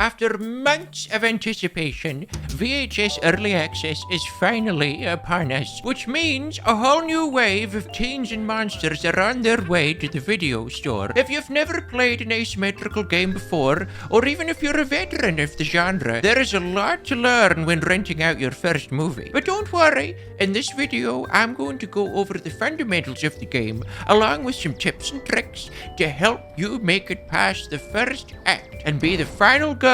After months of anticipation, VHS Early Access is finally upon us, which means a whole new wave of teens and monsters are on their way to the video store. If you've never played an asymmetrical game before, or even if you're a veteran of the genre, there is a lot to learn when renting out your first movie. But don't worry, in this video, I'm going to go over the fundamentals of the game, along with some tips and tricks to help you make it past the first act and be the final girl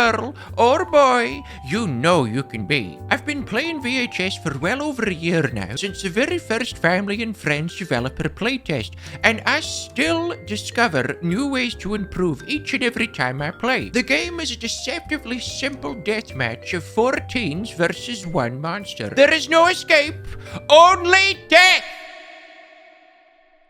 or boy you know you can be. I've been playing VHS for well over a year now, since the very first Family and Friends developer playtest, and I still discover new ways to improve each and every time I play. The game is a deceptively simple deathmatch of 4 teens versus 1 monster. There is no escape, only death!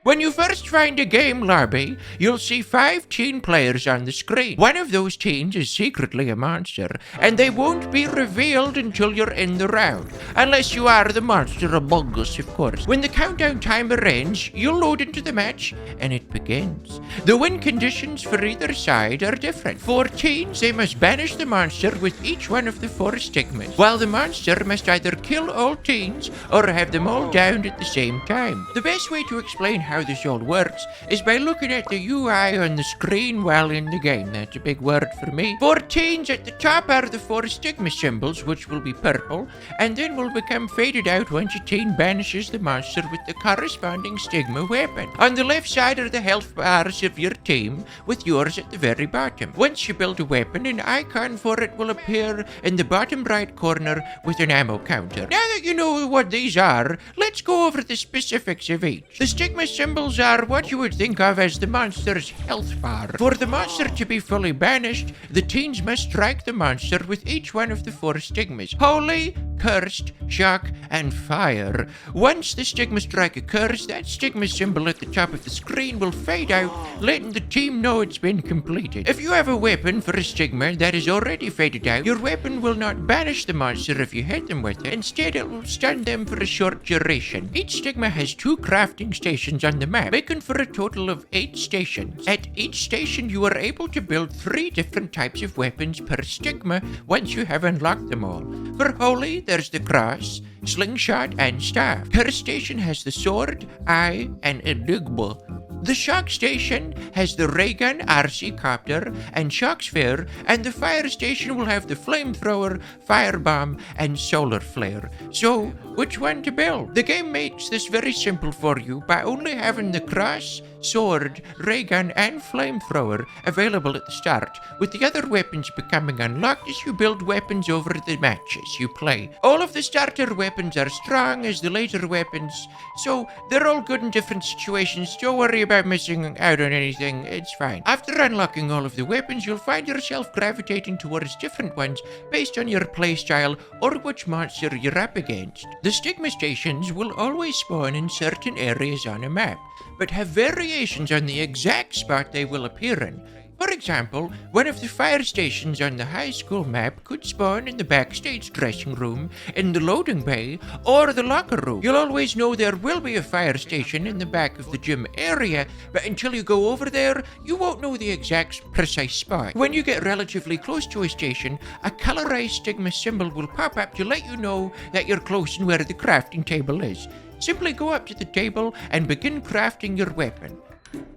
When you first find a game lobby, you'll see 5 teen players on the screen. One of those teens is secretly a monster, and they won't be revealed until you're in the round. Unless you are the monster among us, of course. When the countdown timer ends, you'll load into the match, and it begins. The win conditions for either side are different. For teens, they must banish the monster with each one of the 4 stigmas, while the monster must either kill all teens or have them all downed at the same time. The best way to explain how this all works is by looking at the UI on the screen while in the game. That's a big word for me. 4 teens at the top are the 4 stigma symbols, which will be purple, and then will become faded out once a teen banishes the monster with the corresponding stigma weapon. On the left side are the health bars of your team, with yours at the very bottom. Once you build a weapon, an icon for it will appear in the bottom right corner with an ammo counter. Now that you know what these are, let's go over the specifics of each. The stigma symbols are what you would think of as the monster's health bar. For the monster to be fully banished, the teens must strike the monster with each one of the 4 stigmas: holy, cursed, shock, and fire. Once the stigma strike occurs, that stigma symbol at the top of the screen will fade out, letting the team know it's been completed. If you have a weapon for a stigma that is already faded out, your weapon will not banish the monster if you hit them with it. Instead, it will stun them for a short duration. Each stigma has 2 crafting stations on the map, making for a total of 8 stations. At each station, you are able to build 3 different types of weapons per stigma once you have unlocked them all. For holy, there's the cross, slingshot, and staff. Curse station has the sword, eye, and enigma. The shock station has the ray gun, RC copter, and shock sphere, and the fire station will have the flamethrower, firebomb, and solar flare. So, which one to build? The game makes this very simple for you by only having the cross, sword, ray gun, and flamethrower available at the start, with the other weapons becoming unlocked as you build weapons over the matches you play. All of the starter weapons are strong as the later weapons, so they're all good in different situations. Don't worry about missing out on anything, it's fine. After unlocking all of the weapons, you'll find yourself gravitating towards different ones based on your playstyle or which monster you're up against. The stigma stations will always spawn in certain areas on a map, but have variations on the exact spot they will appear in. For example, one of the fire stations on the high school map could spawn in the backstage dressing room, in the loading bay, or the locker room. You'll always know there will be a fire station in the back of the gym area, but until you go over there, you won't know the exact precise spot. When you get relatively close to a station, a colorized stigma symbol will pop up to let you know that you're close and where the crafting table is. Simply go up to the table and begin crafting your weapon.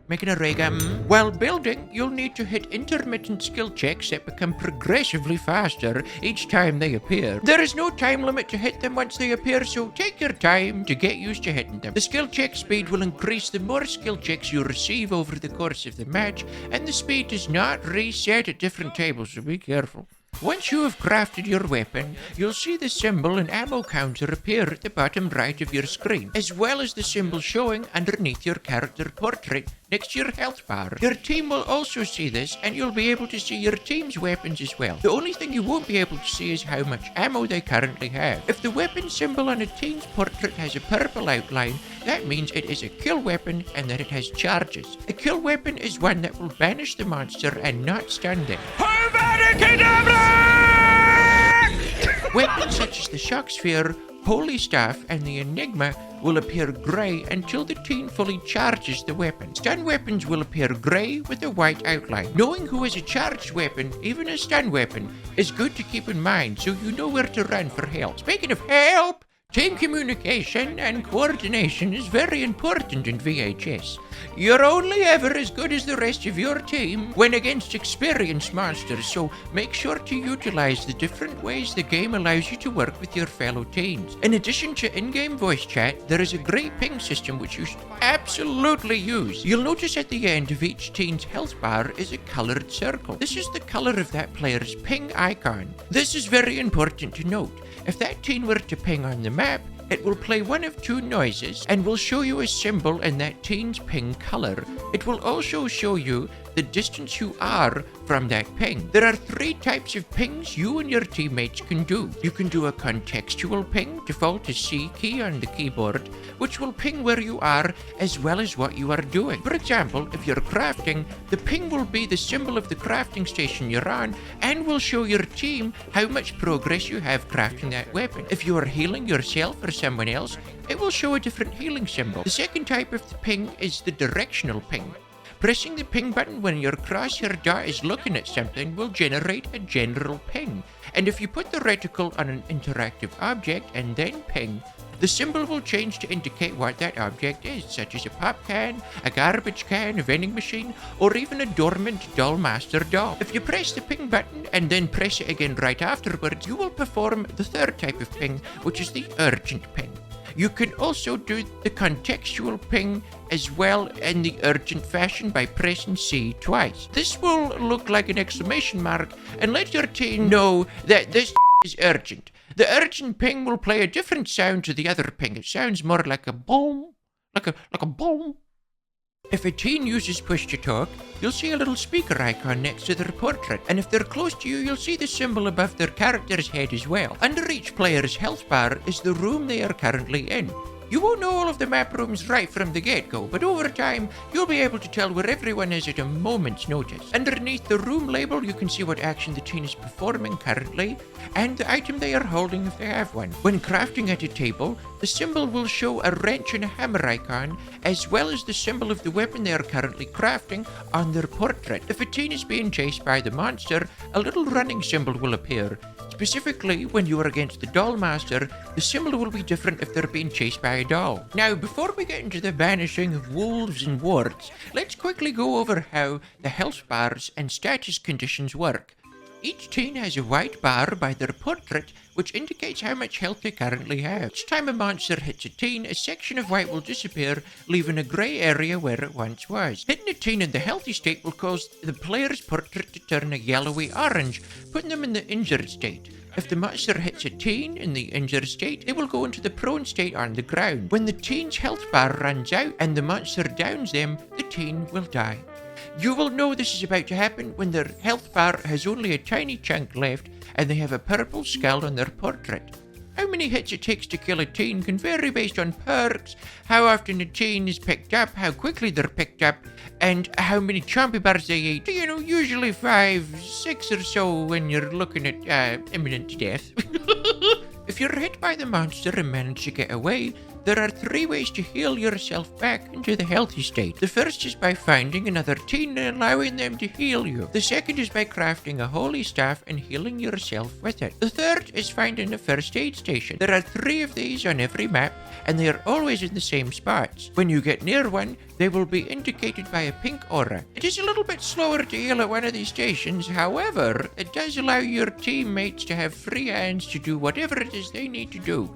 Making a ray gun. While building, you'll need to hit intermittent skill checks that become progressively faster each time they appear. There is no time limit to hit them once they appear, so take your time to get used to hitting them. The skill check speed will increase the more skill checks you receive over the course of the match, and the speed does not reset at different tables, so be careful. Once you have crafted your weapon, you'll see the symbol and ammo counter appear at the bottom right of your screen, as well as the symbol showing underneath your character portrait next to your health bar. Your team will also see this, and you'll be able to see your team's weapons as well. The only thing you won't be able to see is how much ammo they currently have. If the weapon symbol on a team's portrait has a purple outline, that means it is a kill weapon and that it has charges. A kill weapon is one that will banish the monster and not stun them. Weapons such such as the Shock Sphere, Holy Staff, and the Enigma, will appear grey until the teen fully charges the weapon. Stun weapons will appear grey with a white outline. Knowing who is a charged weapon, even a stun weapon, is good to keep in mind so you know where to run for help. Speaking of help, team communication and coordination is very important in VHS. You're only ever as good as the rest of your team when against experienced monsters, so make sure to utilize the different ways the game allows you to work with your fellow teams. In addition to in-game voice chat, there is a great ping system which you should absolutely use. You'll notice at the end of each teen's health bar is a colored circle. This is the color of that player's ping icon. This is very important to note. If that teen were to ping on the map, it will play one of two noises and will show you a symbol in that teen's ping color. It will also show you the distance you are from that ping. There are 3 types of pings you and your teammates can do. You can do a contextual ping, default to C key on the keyboard, which will ping where you are as well as what you are doing. For example, if you're crafting, the ping will be the symbol of the crafting station you're on and will show your team how much progress you have crafting that weapon. If you are healing yourself or someone else, it will show a different healing symbol. The second type of the ping is the directional ping. Pressing the ping button when your crosshair dot is looking at something will generate a general ping. And if you put the reticle on an interactive object and then ping, the symbol will change to indicate what that object is, such as a pop can, a garbage can, a vending machine, or even a dormant Dollmaster doll. If you press the ping button and then press it again right afterwards, you will perform the third type of ping, which is the urgent ping. You can also do the contextual ping as well in the urgent fashion by pressing C twice. This will look like an exclamation mark and let your team know that this is urgent. The urgent ping will play a different sound to the other ping. It sounds more like a boom, like a boom. If a teen uses push to talk, you'll see a little speaker icon next to their portrait, and if they're close to you, you'll see the symbol above their character's head as well. Under each player's health bar is the room they are currently in. You won't know all of the map rooms right from the get-go, but over time, you'll be able to tell where everyone is at a moment's notice. Underneath the room label, you can see what action the teen is performing currently, and the item they are holding if they have one. When crafting at a table, the symbol will show a wrench and a hammer icon, as well as the symbol of the weapon they are currently crafting on their portrait. If a teen is being chased by the monster, a little running symbol will appear. Specifically, when you are against the Dollmaster, the symbol will be different if they're being chased by a doll. Now, before we get into the banishing of wolves and warts, let's quickly go over how the health bars and status conditions work. Each teen has a white bar by their portrait, which indicates how much health they currently have. Each time a monster hits a teen, a section of white will disappear, leaving a grey area where it once was. Hitting a teen in the healthy state will cause the player's portrait to turn a yellowy orange, putting them in the injured state. If the monster hits a teen in the injured state, they will go into the prone state on the ground. When the teen's health bar runs out and the monster downs them, the teen will die. You will know this is about to happen when their health bar has only a tiny chunk left and they have a purple skull on their portrait. How many hits it takes to kill a teen can vary based on perks, how often a teen is picked up, how quickly they're picked up, and how many chompy bars they eat. You know, usually 5, 6 or so when you're looking at imminent death. If you're hit by the monster and manage to get away, there are 3 ways to heal yourself back into the healthy state. The first is by finding another teen and allowing them to heal you. The second is by crafting a holy staff and healing yourself with it. The third is finding a first aid station. There are 3 of these on every map, and they are always in the same spots. When you get near one, they will be indicated by a pink aura. It is a little bit slower to heal at one of these stations, however, it does allow your teammates to have free hands to do whatever it is they need to do.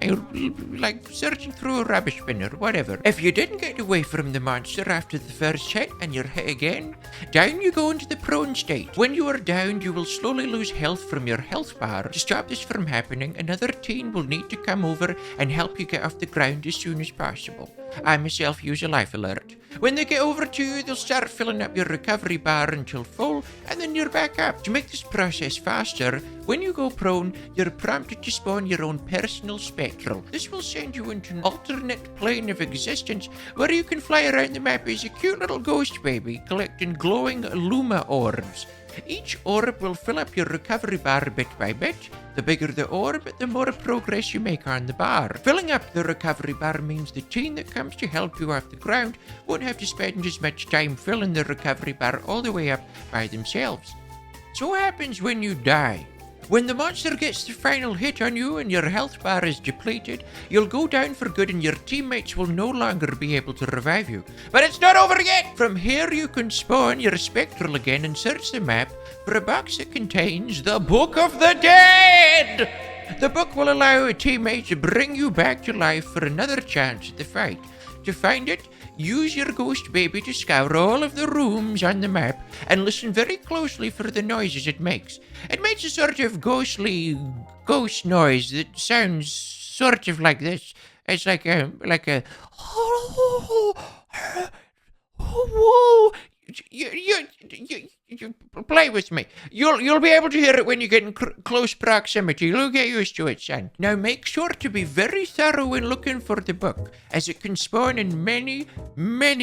Like searching through a rubbish bin or whatever. If you didn't get away from the monster after the first hit and you're hit again, down you go into the prone state. When you are downed, you will slowly lose health from your health bar. To stop this from happening, another teen will need to come over and help you get off the ground as soon as possible. I myself use a life alert. When they get over to you, they'll start filling up your recovery bar until full, and then you're back up. To make this process faster, when you go prone, you're prompted to spawn your own personal spectral. This will send you into an alternate plane of existence where you can fly around the map as a cute little ghost baby, collecting glowing Luma orbs. Each orb will fill up your recovery bar bit by bit. The bigger the orb, the more progress you make on the bar. Filling up the recovery bar means the team that comes to help you off the ground won't have to spend as much time filling the recovery bar all the way up by themselves. So what happens when you die? When the monster gets the final hit on you and your health bar is depleted, you'll go down for good and your teammates will no longer be able to revive you. But it's not over yet! From here you can spawn your spectral again and search the map for a box that contains the Book of the Dead! The book will allow a teammate to bring you back to life for another chance at the fight. To find it, use your ghost baby to scour all of the rooms on the map and listen very closely for the noises it makes. It makes a sort of ghostly ghost noise that sounds sort of like this. It's like a whoa. You play with me. You'll be able to hear it when you get in close proximity. You'll get used to it, son. Now make sure to be very thorough when looking for the book, as it can spawn in many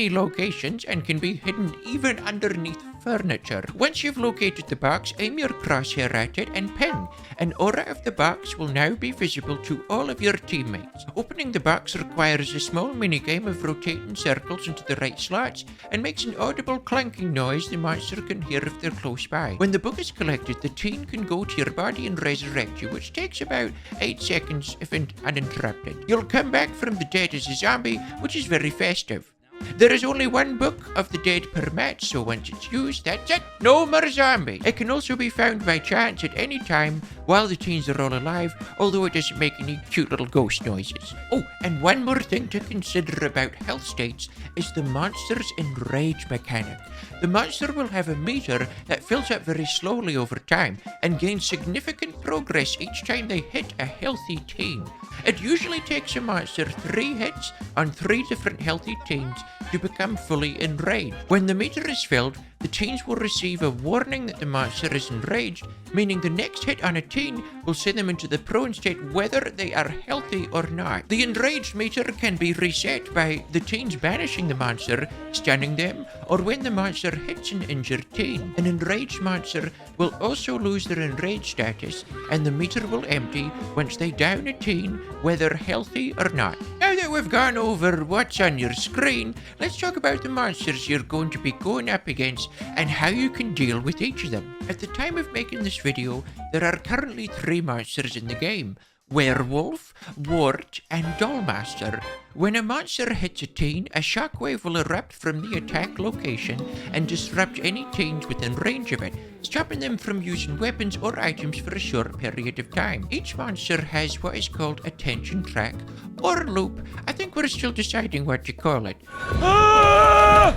locations and can be hidden even underneath furniture. Once you've located the box, aim your crosshair at it and ping. An aura of the box will now be visible to all of your teammates. Opening the box requires a small minigame of rotating circles into the right slots and makes an audible clanking noise the monster can hear if they're close by. When the book is collected, the teen can go to your body and resurrect you, which takes about 8 seconds if uninterrupted. You'll come back from the dead as a zombie, which is very festive. There is only one Book of the Dead per match, so once it's used, that's it. No more zombie. It can also be found by chance at any time while the teens are all alive, although it doesn't make any cute little ghost noises. Oh, and one more thing to consider about health states is the monster's Enrage Mechanic. The monster will have a meter that fills up very slowly over time and gains significant progress each time they hit a healthy teen. It usually takes a monster 3 hits on 3 different healthy teens to become fully enraged. When the meter is filled, the teens will receive a warning that the monster is enraged, meaning the next hit on a teen will send them into the prone state whether they are healthy or not. The enraged meter can be reset by the teens banishing the monster, stunning them, or when the monster hits an injured teen. An enraged monster will also lose their enraged status, and the meter will empty once they down a teen, whether healthy or not. Now that we've gone over what's on your screen, let's talk about the monsters you're going to be going up against and how you can deal with each of them. At the time of making this video, there are currently 3 monsters in the game: Werewolf, W.A.R.T, and Dollmaster. When a monster hits a teen, a shockwave will erupt from the attack location and disrupt any teens within range of it, stopping them from using weapons or items for a short period of time. Each monster has what is called a tension track or loop. I think we're still deciding what to call it. What?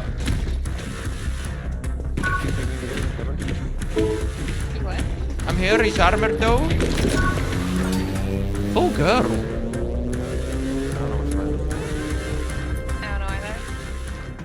I'm here, he's armored though. Oh, girl. I don't know either.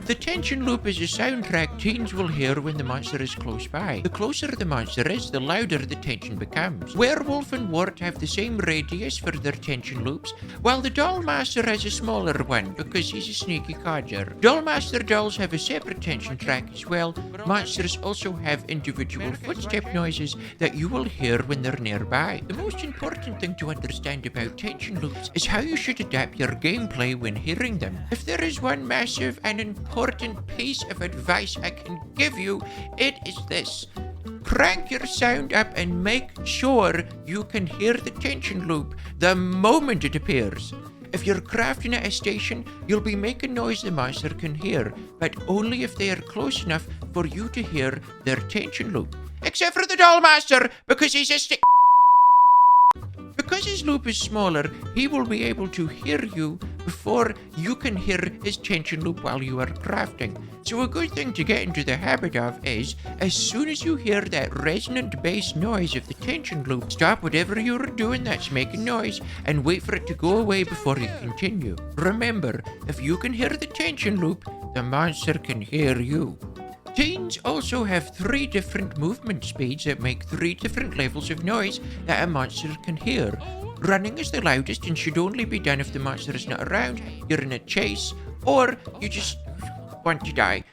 The tension loop is a soundtrack teens will hear when the monster is close by. The closer the monster is, the louder the tension becomes. Werewolf and W.A.R.T have the same radius for their tension loops, while the Dollmaster has a smaller one because he's a sneaky codger. Dollmaster dolls have a separate tension track as well. Monsters also have individual footstep noises that you will hear when they're nearby. The most important thing to understand about tension loops is how you should adapt your gameplay when hearing them. If there is one massive and important piece of advice I can give you, it is this: crank your sound up and make sure you can hear the tension loop the moment it appears. If you're crafting at a station, you'll be making noise the monster can hear, but only if they are close enough for you to hear their tension loop. Except for the Dollmaster, because he's a stick. Because his loop is smaller, he will be able to hear you before you can hear his tension loop while you are crafting. So a good thing to get into the habit of is, as soon as you hear that resonant bass noise of the tension loop, stop whatever you're doing that's making noise and wait for it to go away before you continue. Remember, if you can hear the tension loop, the monster can hear you. Teens also have 3 different movement speeds that make 3 different levels of noise that a monster can hear. Running is the loudest and should only be done if the monster is not around, you're in a chase, or you just want to die.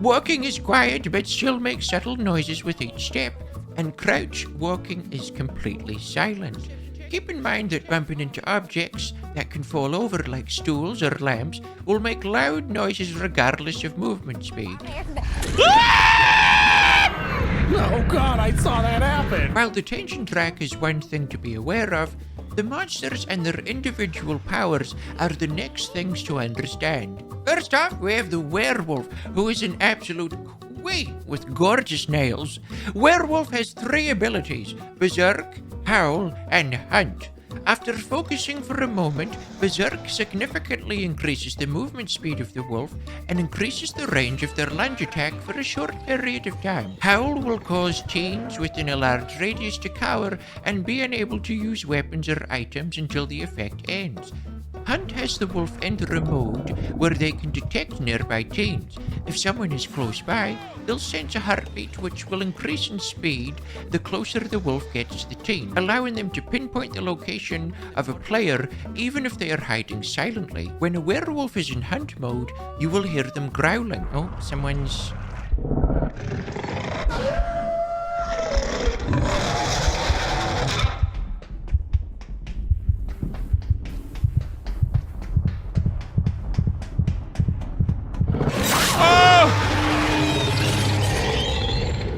Walking is quiet but still makes subtle noises with each step, and crouch walking is completely silent. Keep in mind that bumping into objects that can fall over like stools or lamps will make loud noises regardless of movement speed. Oh god, I saw that happen! While the tension track is one thing to be aware of, the monsters and their individual powers are the next things to understand. First off, we have the Werewolf, who is an absolute queen with gorgeous nails. Werewolf has 3 abilities: Berserk, Howl, and Hunt. After focusing for a moment, Berserk significantly increases the movement speed of the wolf and increases the range of their lunge attack for a short period of time. Howl will cause teens within a large radius to cower and be unable to use weapons or items until the effect ends. Hunt has the wolf enter a mode where they can detect nearby teens. If someone is close by, they'll sense a heartbeat which will increase in speed the closer the wolf gets to the teen, allowing them to pinpoint the location of a player even if they are hiding silently. When a werewolf is in hunt mode, you will hear them growling. Oh, someone's...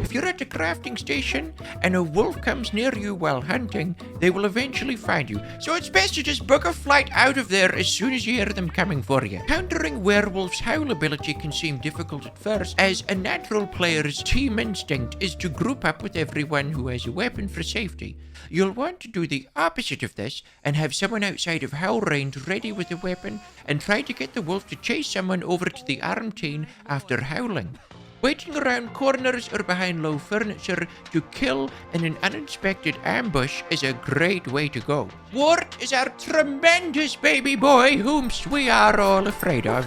If you're at a crafting station and a wolf comes near you while hunting, they will eventually find you. So it's best to just book a flight out of there as soon as you hear them coming for you. Countering Werewolf's howl ability can seem difficult at first, as a natural player's team instinct is to group up with everyone who has a weapon for safety. You'll want to do the opposite of this and have someone outside of howl range ready with a weapon and try to get the wolf to chase someone over to the arm teen after howling. Waiting around corners or behind low furniture to kill in an unexpected ambush is a great way to go. W.A.R.T is our tremendous baby boy whom we are all afraid of.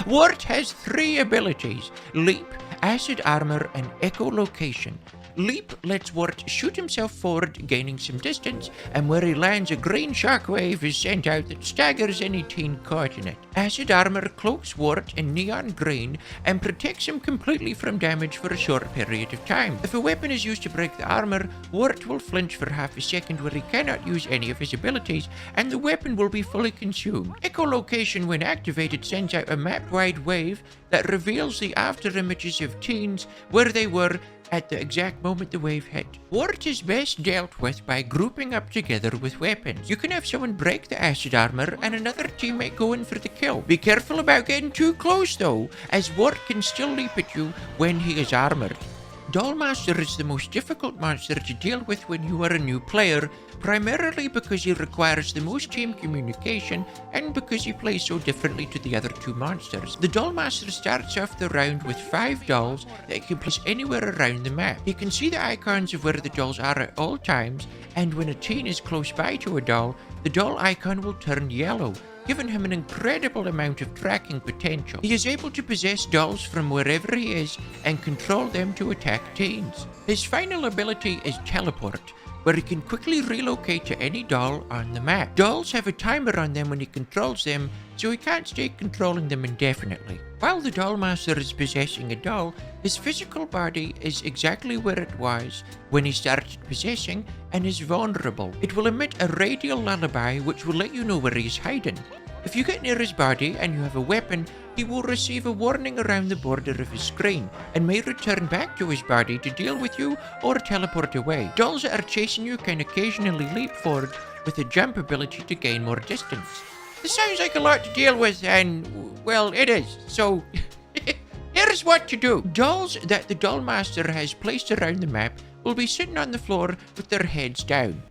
W.A.R.T has 3 abilities: Leap, Acid Armor, and Echolocation. Leap lets W.A.R.T shoot himself forward, gaining some distance, and where he lands, a green shockwave is sent out that staggers any teen caught in it. Acid Armor cloaks W.A.R.T in neon green and protects him completely from damage for a short period of time. If a weapon is used to break the armor, W.A.R.T will flinch for half a second where he cannot use any of his abilities, and the weapon will be fully consumed. Echolocation, when activated, sends out a map-wide wave that reveals the after images of teens where they were at the exact moment the wave hit. W.A.R.T is best dealt with by grouping up together with weapons. You can have someone break the acid armor and another teammate go in for the kill. Be careful about getting too close though, as W.A.R.T can still leap at you when he is armored. Dollmaster is the most difficult monster to deal with when you are a new player, primarily because he requires the most team communication and because he plays so differently to the other 2 monsters. The Dollmaster starts off the round with 5 dolls that he can place anywhere around the map. He can see the icons of where the dolls are at all times, and when a teen is close by to a doll, the doll icon will turn yellow, giving him an incredible amount of tracking potential. He is able to possess dolls from wherever he is and control them to attack teens. His final ability is Teleport, where he can quickly relocate to any doll on the map. Dolls have a timer on them when he controls them, so he can't stay controlling them indefinitely. While the Dollmaster is possessing a doll, his physical body is exactly where it was when he started possessing and is vulnerable. It will emit a radial lullaby which will let you know where he is hiding. If you get near his body and you have a weapon, he will receive a warning around the border of his screen and may return back to his body to deal with you or teleport away. Dolls that are chasing you can occasionally leap forward with a jump ability to gain more distance. This sounds like a lot to deal with, and, well, it is. So, here's what to do. Dolls that the Dollmaster has placed around the map will be sitting on the floor with their heads down.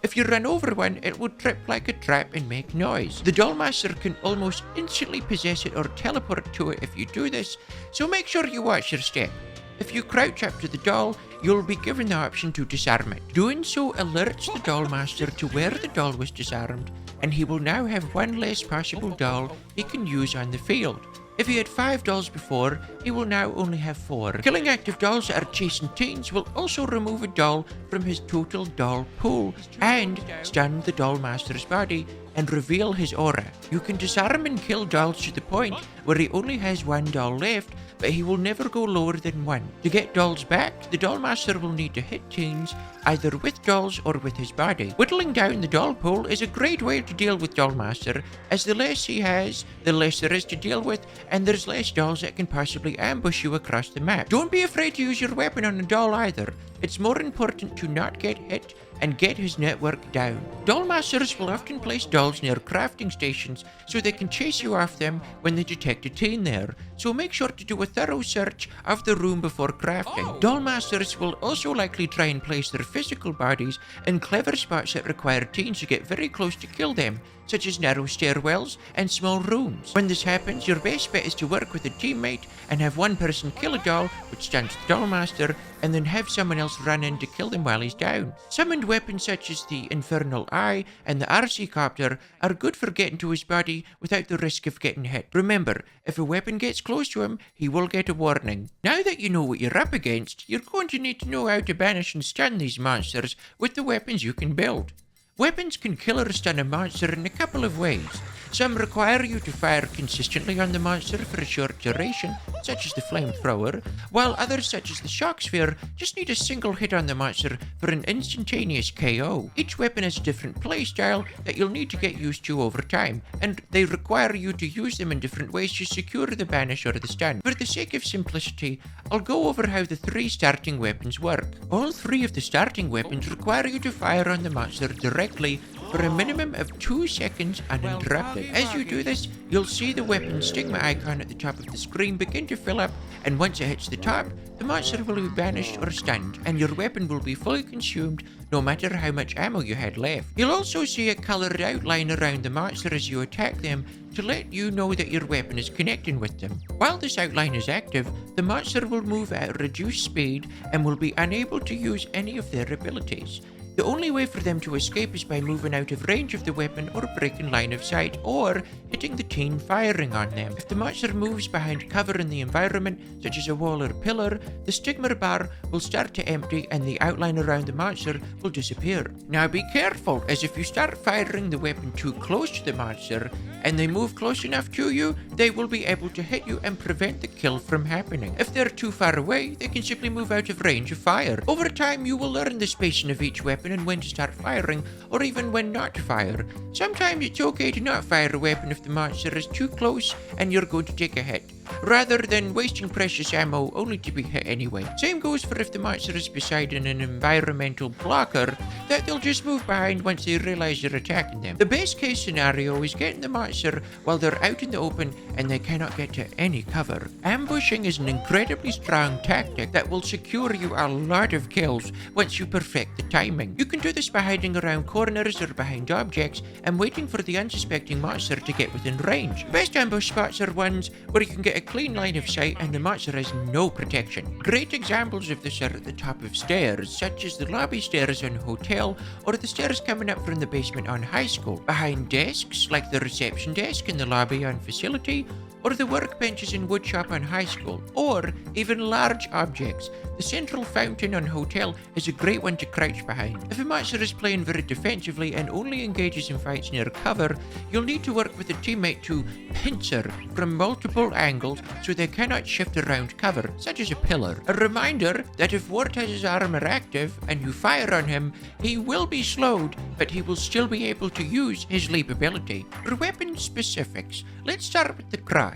If you run over one, it will trip like a trap and make noise. The Dollmaster can almost instantly possess it or teleport to it if you do this, so make sure you watch your step. If you crouch up to the doll, you'll be given the option to disarm it. Doing so alerts the Dollmaster to where the doll was disarmed, and he will now have 1 less possible doll he can use on the field. If he had 5 dolls before, he will now only have 4. Killing active dolls that are chasing teens will also remove a doll from his total doll pool and stun the Dollmaster's body, and reveal his aura. You can disarm and kill dolls to the point where he only has one doll left, but he will never go lower than 1. To get dolls back, the Dollmaster will need to hit teens either with dolls or with his body. Whittling down the doll pool is a great way to deal with Dollmaster, as the less he has, the less there is to deal with, and there's less dolls that can possibly ambush you across the map. Don't be afraid to use your weapon on a doll either. It's more important to not get hit and get his network down. Dollmasters will often place dolls near crafting stations so they can chase you off them when they detect a teen there, so make sure to do a thorough search of the room before crafting. Dollmasters will also likely try and place their physical bodies in clever spots that require teens to get very close to kill them, such as narrow stairwells and small rooms. When this happens, your best bet is to work with a teammate and have one person kill a doll, which stands the Dollmaster, and then have someone else run in to kill them while he's down. Summoned weapons such as the Infernal Eye and the 𝐒𝐔𝐁𝐄𝐑𝐈𝐁𝐄 are good for getting to his body without the risk of getting hit. Remember, if a weapon gets close to him, he will get a warning. Now that you know what you're up against, you're going to need to know how to banish and stun these monsters with the weapons you can build. Weapons can kill or stun a monster in a couple of ways. Some require you to fire consistently on the monster for a short duration, such as the Flamethrower, while others, such as the Shock Sphere, just need a single hit on the monster for an instantaneous KO. Each weapon has a different playstyle that you'll need to get used to over time, and they require you to use them in different ways to secure the banish or the stun. For the sake of simplicity, I'll go over how the 3 starting weapons work. All 3 of the starting weapons require you to fire on the monster directly for a minimum of 2 seconds uninterrupted. As you do this, you'll see the weapon stigma icon at the top of the screen begin to fill up, and once it hits the top, the monster will be banished or stunned, and your weapon will be fully consumed no matter how much ammo you had left. You'll also see a coloured outline around the monster as you attack them to let you know that your weapon is connecting with them. While this outline is active, the monster will move at a reduced speed and will be unable to use any of their abilities. The only way for them to escape is by moving out of range of the weapon or breaking line of sight or hitting the teen firing on them. If the monster moves behind cover in the environment, such as a wall or pillar, the stigma bar will start to empty and the outline around the monster will disappear. Now be careful, as if you start firing the weapon too close to the monster and they move close enough to you, they will be able to hit you and prevent the kill from happening. If they're too far away, they can simply move out of range of fire. Over time, you will learn the spacing of each weapon and when to start firing, or even when not to fire. Sometimes it's okay to not fire a weapon if the monster is too close and you're going to take a hit, rather than wasting precious ammo only to be hit anyway. Same goes for if the monster is beside an environmental blocker, that they'll just move behind once they realize you're attacking them. The best case scenario is getting the monster while they're out in the open and they cannot get to any cover. Ambushing is an incredibly strong tactic that will secure you a lot of kills once you perfect the timing. You can do this by hiding around corners or behind objects and waiting for the unsuspecting monster to get within range. Best ambush spots are ones where you can get a clean line of sight and the monster has no protection. Great examples of this are at the top of stairs, such as the lobby stairs on hotel or the stairs coming up from the basement on high school. Behind desks, like the reception desk in the lobby on facility, or the workbenches in woodshop on high school, or even large objects. The central fountain on hotel is a great one to crouch behind. If a monster is playing very defensively and only engages in fights near cover, you'll need to work with a teammate to pincer from multiple angles so they cannot shift around cover, such as a pillar. A reminder that if W.A.R.T has his armor active and you fire on him, he will be slowed, but he will still be able to use his leap ability. For weapon specifics, let's start with the cross.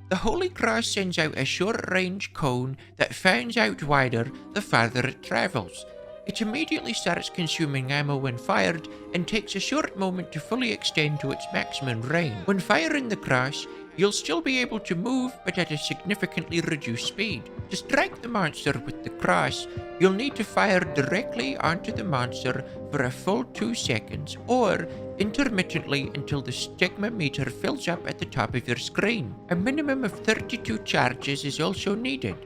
The Holy Cross sends out a short-range cone that fans out wider the farther it travels. It immediately starts consuming ammo when fired and takes a short moment to fully extend to its maximum range. When firing the cross, you'll still be able to move, but at a significantly reduced speed. To strike the monster with the cross, you'll need to fire directly onto the monster for a full 2 seconds, or intermittently until the stigma meter fills up at the top of your screen. A minimum of 32 charges is also needed.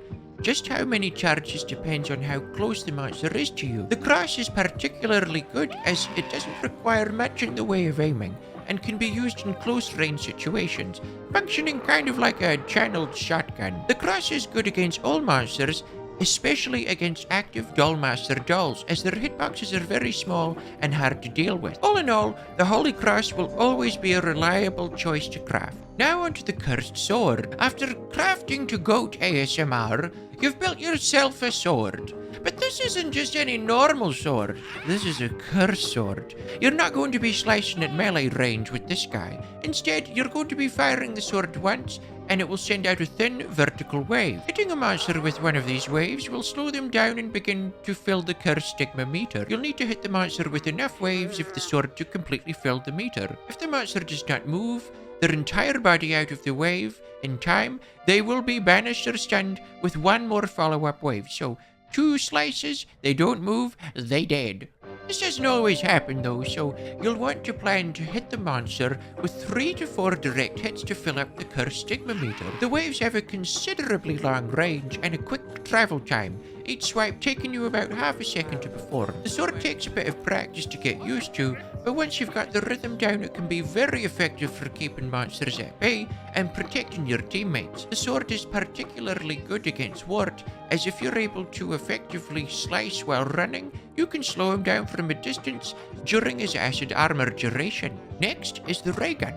Just how many charges depends on how close the monster is to you. The cross is particularly good as it doesn't require much in the way of aiming and can be used in close range situations, functioning kind of like a channeled shotgun. The cross is good against all monsters, especially against active Dollmaster dolls, as their hitboxes are very small and hard to deal with. All in all, the Holy Cross will always be a reliable choice to craft. Now onto the Cursed Sword. After crafting to GOAT ASMR, you've built yourself a sword. But this isn't just any normal sword. This is a cursed sword. You're not going to be slicing at melee range with this guy. Instead, you're going to be firing the sword once, and it will send out a thin vertical wave. Hitting a monster with one of these waves will slow them down and begin to fill the cursed stigma meter. You'll need to hit the monster with enough waves of the sword to completely fill the meter. If the monster does not move their entire body out of the wave in time, they will be banished or stunned with one more follow-up wave. So 2 slices, they don't move, they dead. This doesn't always happen though, so you'll want to plan to hit the monster with 3 to 4 direct hits to fill up the cursed stigma meter. The waves have a considerably long range and a quick travel time, each swipe taking you about half a second to perform. The sword takes a bit of practice to get used to, but once you've got the rhythm down, it can be very effective for keeping monsters at bay and protecting your teammates. The sword is particularly good against W.A.R.T, as if you're able to effectively slice while running, you can slow him down from a distance during his acid armor duration. Next is the ray gun.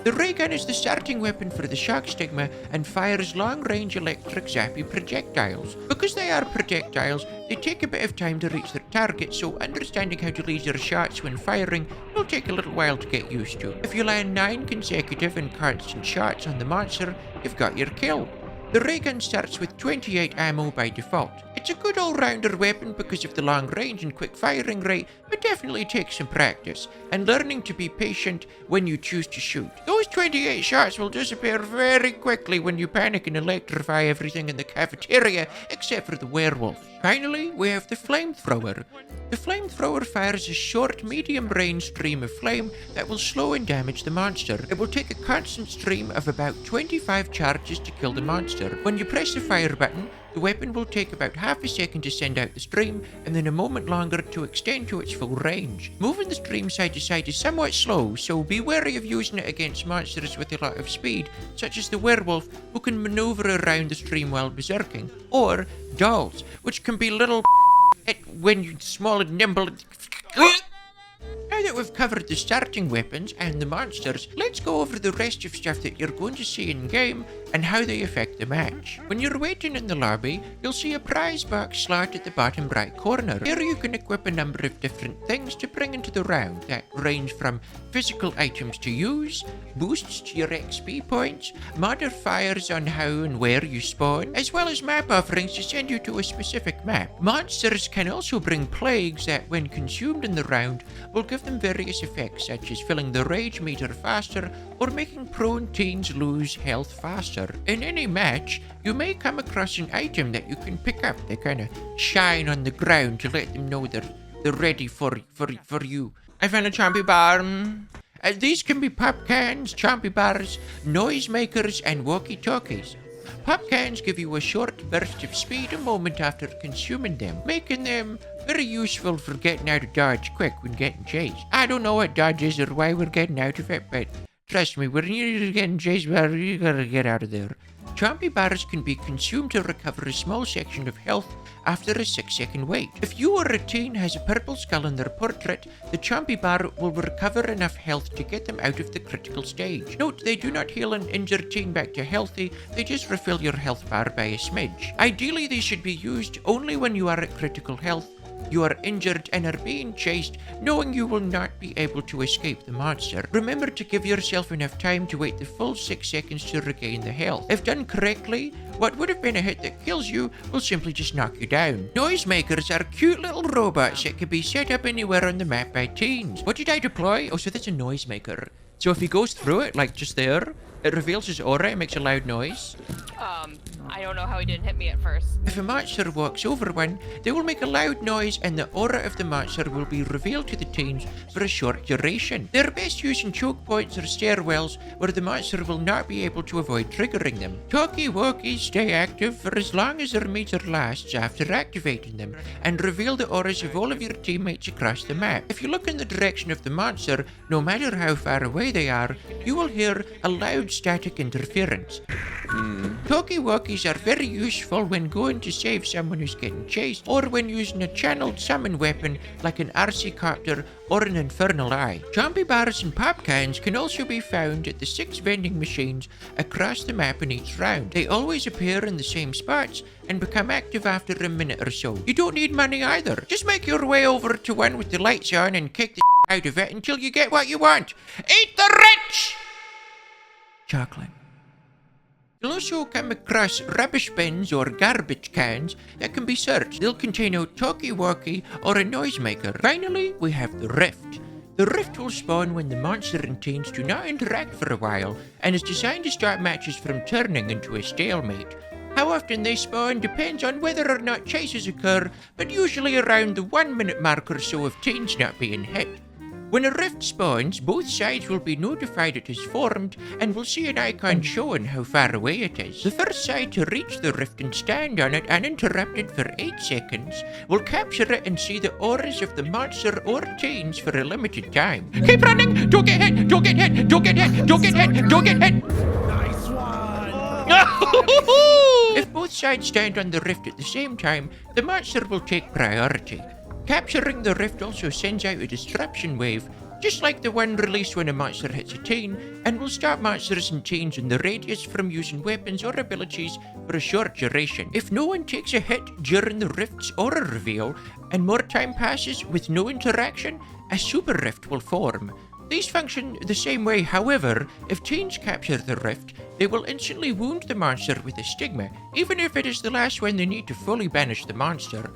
The ray gun is the starting weapon for the shock stigma and fires long-range electric zappy projectiles. Because they are projectiles, they take a bit of time to reach their target, so understanding how to lead your shots when firing will take a little while to get used to. If you land 9 consecutive and constant shots on the monster, you've got your kill. The ray gun starts with 28 ammo by default. It's a good all-rounder weapon because of the long range and quick firing rate, but definitely takes some practice and learning to be patient when you choose to shoot. Those 28 shots will disappear very quickly when you panic and electrify everything in the cafeteria except for the werewolf. Finally, we have the Flamethrower. The Flamethrower fires a short, medium-range stream of flame that will slow and damage the monster. It will take a constant stream of about 25 charges to kill the monster. When you press the fire button, the weapon will take about half a second to send out the stream, and then a moment longer to extend to its full range. Moving the stream side to side is somewhat slow, so be wary of using it against monsters with a lot of speed, such as the werewolf, who can maneuver around the stream while berserking, or dolls, which can be little when you're small and nimble. Now that we've covered the starting weapons and the monsters, let's go over the rest of stuff that you're going to see in game and how they affect the match. When you're waiting in the lobby, you'll see a prize box slot at the bottom right corner. Here you can equip a number of different things to bring into the round that range from physical items to use, boosts to your XP points, modifiers on how and where you spawn, as well as map offerings to send you to a specific map. Monsters can also bring plagues that, when consumed in the round, will give them various effects such as filling the rage meter faster or making prone teens lose health faster. In any match, you may come across an item that you can pick up. They kind of shine on the ground to let them know they're ready for you. I found a chompy bar. These can be pop cans, chompy bars, noisemakers, and walkie-talkies. Pop cans give you a short burst of speed a moment after consuming them, making them very useful for getting out of dodge quick when getting chased. I don't know what dodge is or why we're getting out of it, but trust me, when you're getting chased, you gotta get out of there. Chompy bars can be consumed to recover a small section of health after a 6-second wait. If you or a teen has a purple skull in their portrait, the chompy bar will recover enough health to get them out of the critical stage. Note, they do not heal an injured teen back to healthy, they just refill your health bar by a smidge. Ideally, they should be used only when you are at critical health, you are injured and are being chased, knowing you will not be able to escape the monster. Remember to give yourself enough time to wait the full 6 seconds to regain the health. If done correctly, what would have been a hit that kills you will simply just knock you down. Noisemakers are cute little robots that can be set up anywhere on the map by teens. What did I deploy? Oh, so that's a noisemaker. So if he goes through it, like just there, it reveals his aura and makes a loud noise. I don't know how he didn't hit me at first. If a monster walks over one, they will make a loud noise and the aura of the monster will be revealed to the teens for a short duration. They're best used in choke points or stairwells where the monster will not be able to avoid triggering them. Talkie-walkies stay active for as long as their meter lasts after activating them and reveal the auras of all of your teammates across the map. If you look in the direction of the monster, no matter how far away they are, you will hear a loud without static interference. 𝐂𝐒𝐂𝐑𝐈𝐁𝐄 are very useful when going to save someone who's getting chased, or when using a channeled summon weapon like an 𝐒𝐔𝐁𝐄𝑑𝐈𝐁𝐄 or an infernal eye. Zombie bars and pop cans can also be found at the 6 vending machines across the map in each round. They always appear in the same spots and become active after a minute or so. You don't need money either. Just make your way over to one with the lights on and kick the out of it until you get what you want. Eat the rich! Chocolate. You'll also come across rubbish bins or garbage cans that can be searched. They'll contain a talkie-walkie or a noisemaker. Finally, we have the rift. The rift will spawn when the monster intends to not interact for a while and is designed to stop matches from turning into a stalemate. How often they spawn depends on whether or not chases occur, but usually around the 1 minute mark or so of teens not being hit. When a rift spawns, both sides will be notified it has formed and will see an icon showing how far away it is. The first side to reach the rift and stand on it uninterrupted for 8 seconds will capture it and see the auras of the monster or teens for a limited time. Keep running! Don't get hit! Don't get hit! Don't get hit! Don't get hit! Don't get hit! Nice one! If both sides stand on the rift at the same time, the monster will take priority. Capturing the rift also sends out a disruption wave, just like the one released when a monster hits a teen, and will stop monsters and teens in the radius from using weapons or abilities for a short duration. If no one takes a hit during the rift's aura reveal, and more time passes with no interaction, a super rift will form. These function the same way, however, if teens capture the rift, they will instantly wound the monster with a stigma, even if it is the last one they need to fully banish the monster.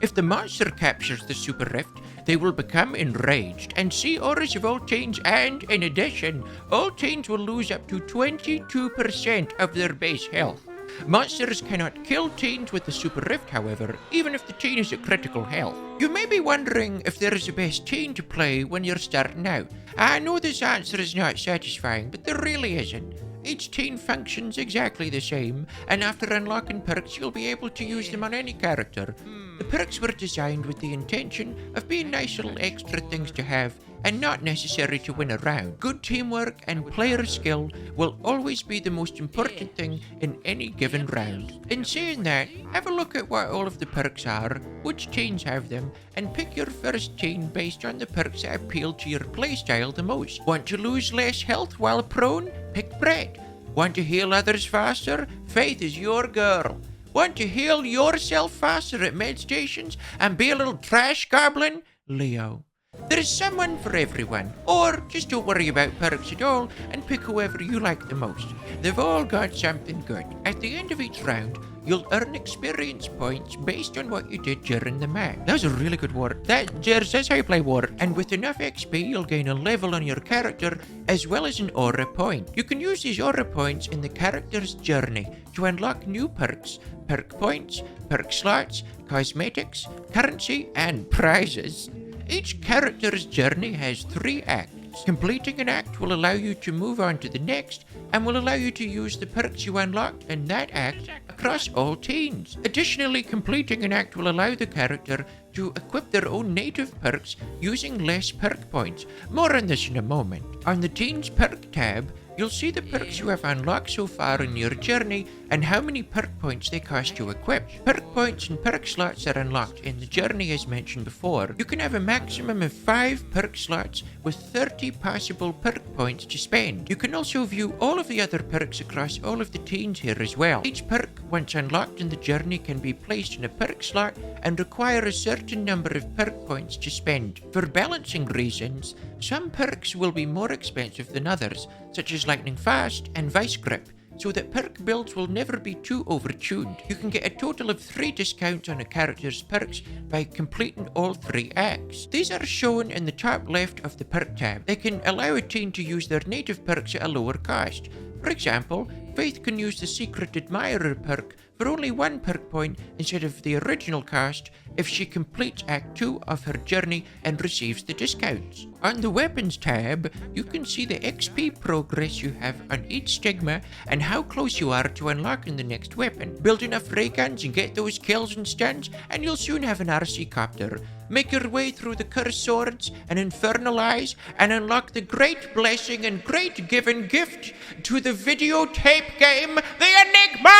If the monster captures the super rift, they will become enraged and see auras of all teens, and in addition, all teens will lose up to 22% of their base health. Monsters cannot kill teens with the super rift, however, even if the teen is at critical health. You may be wondering if there is a best teen to play when you're starting out. I know this answer is not satisfying, but there really isn't. Each teen functions exactly the same, and after unlocking perks, you'll be able to use them on any character. The perks were designed with the intention of being nice little extra things to have, and not necessary to win a round. Good teamwork and player skill will always be the most important thing in any given round. In saying that, have a look at what all of the perks are, which teens have them, and pick your first teen based on the perks that appeal to your playstyle the most. Want to lose less health while prone? Pick Brett. Want to heal others faster? Faith is your girl. Want to heal yourself faster at med stations and be a little trash goblin? Leo. There is someone for everyone. Or just don't worry about perks at all and pick whoever you like the most. They've all got something good. At the end of each round, you'll earn experience points based on what you did during the match. That was a really good word. That's how you play W.A.R.T. And with enough XP, you'll gain a level on your character as well as an aura point. You can use these aura points in the character's journey to unlock new perks, perk points, perk slots, cosmetics, currency, and prizes. Each character's journey has 3 acts. Completing an act will allow you to move on to the next and will allow you to use the perks you unlocked in that act across all teens. Additionally, completing an act will allow the character to equip their own native perks using less perk points. More on this in a moment. On the Teens Perk tab, you'll see the perks you have unlocked so far in your journey and how many perk points they cost to equip. Perk points and perk slots are unlocked in the journey as mentioned before. You can have a maximum of 5 perk slots with 30 possible perk points to spend. You can also view all of the other perks across all of the teens here as well. Each perk, once unlocked in the journey, can be placed in a perk slot and require a certain number of perk points to spend. For balancing reasons, some perks will be more expensive than others, such as Lightning Fast and Vice Grip, so that perk builds will never be too overtuned. You can get a total of 3 discounts on a character's perks by completing all 3 acts. These are shown in the top left of the perk tab. They can allow a teen to use their native perks at a lower cost. For example, Faith can use the Secret Admirer perk for only 1 perk point instead of the original cost if she completes Act 2 of her journey and receives the discounts. On the Weapons tab, you can see the XP progress you have on each stigma and how close you are to unlocking the next weapon. Build enough ray guns and get those kills and stuns, and you'll soon have an RC copter. Make your way through the cursed swords and infernal eyes and unlock the great blessing and great given gift to the videotape game, the Enigma!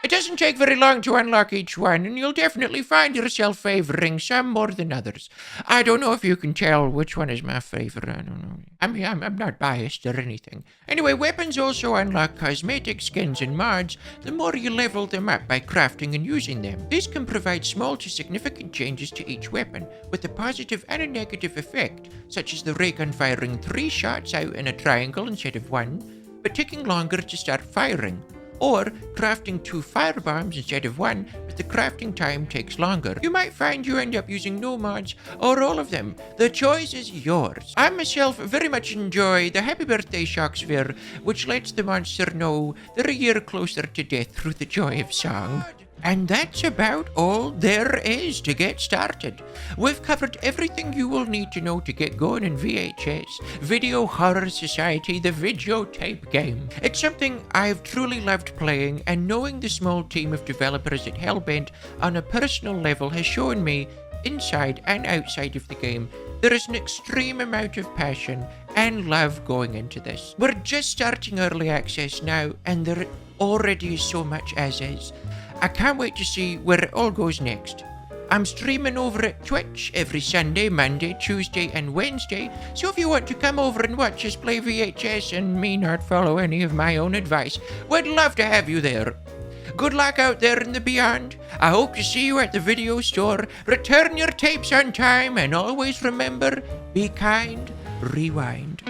It doesn't take very long to unlock each one, and you'll definitely find yourself favoring some more than others. I don't know if you can tell which one is my favorite. I don't know. I mean, I'm not biased or anything. Anyway, weapons also unlock cosmetic skins and mods the more you level them up by crafting and using them. This can provide small to significant changes to each weapon, with a positive and a negative effect, such as the ray gun firing 3 shots out in a triangle instead of 1, but taking longer to start firing. Or crafting 2 firebombs instead of 1, but the crafting time takes longer. You might find you end up using no mods or all of them. The choice is yours. I myself very much enjoy the Happy Birthday Shock Sphere, which lets the monster know they're a year closer to death through the joy of song. And that's about all there is to get started. We've covered everything you will need to know to get going in VHS, Video Horror Society, the videotape game. It's something I've truly loved playing, and knowing the small team of developers at Hellbent on a personal level has shown me, inside and outside of the game, there is an extreme amount of passion and love going into this. We're just starting early access now, and there already is so much as is. I can't wait to see where it all goes next. I'm streaming over at Twitch every Sunday, Monday, Tuesday, and Wednesday, so if you want to come over and watch us play VHS and me not follow any of my own advice, we'd love to have you there. Good luck out there in the beyond. I hope to see you at the video store. Return your tapes on time, and always remember, be kind, rewind.